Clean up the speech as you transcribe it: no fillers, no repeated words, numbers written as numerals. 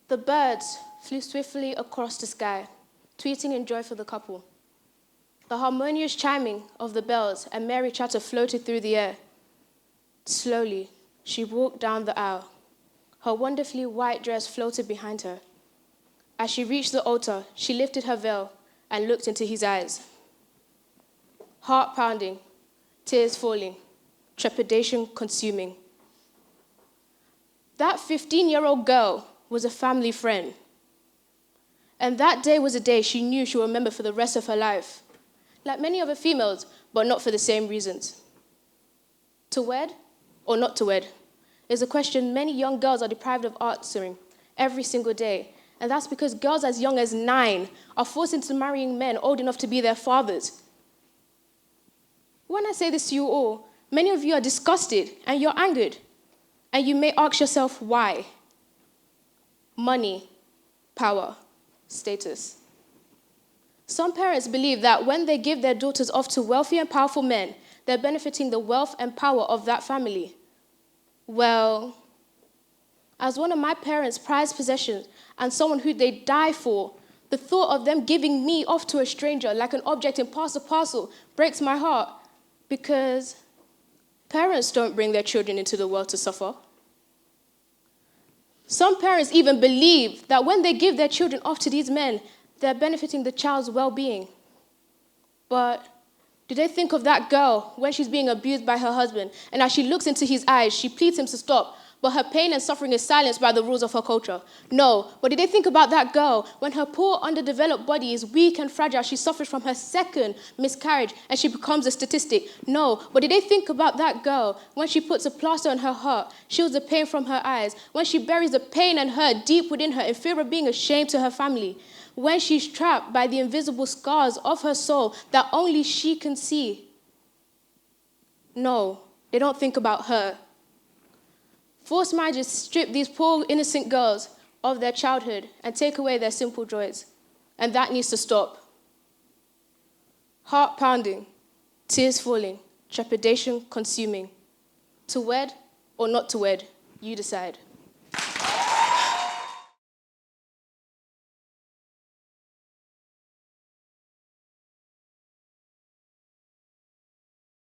The birds flew swiftly across the sky, tweeting in joy for the couple. The harmonious chiming of the bells and merry chatter floated through the air. Slowly, she walked down the aisle. Her wonderfully white dress floated behind her. As she reached the altar, she lifted her veil and looked into his eyes. Heart pounding, tears falling, trepidation consuming. That 15-year-old girl was a family friend. And that day was a day she knew she would remember for the rest of her life. Like many other females, but not for the same reasons. To wed or not to wed is a question many young girls are deprived of answering every single day. And that's because girls as young as 9 are forced into marrying men old enough to be their fathers. When I say this to you all, many of you are disgusted and you're angered. And you may ask yourself why. Money, power, status. Some parents believe that when they give their daughters off to wealthy and powerful men, they're benefiting the wealth and power of that family. Well, as one of my parents' prized possessions and someone who they die for, the thought of them giving me off to a stranger like an object in pass a parcel breaks my heart, because parents don't bring their children into the world to suffer. Some parents even believe that when they give their children off to these men, they're benefiting the child's well-being. But do they think of that girl when she's being abused by her husband, and as she looks into his eyes, she pleads him to stop, but her pain and suffering is silenced by the rules of her culture? No. But did they think about that girl when her poor, underdeveloped body is weak and fragile? She suffers from her second miscarriage and she becomes a statistic? No. But did they think about that girl when she puts a plaster on her heart, shields the pain from her eyes, when she buries the pain and hurt deep within her in fear of being ashamed to her family, when she's trapped by the invisible scars of her soul that only she can see? No, they don't think about her. Forced marriages strip these poor, innocent girls of their childhood and take away their simple joys. And that needs to stop. Heart pounding, tears falling, trepidation consuming. To wed or not to wed, you decide.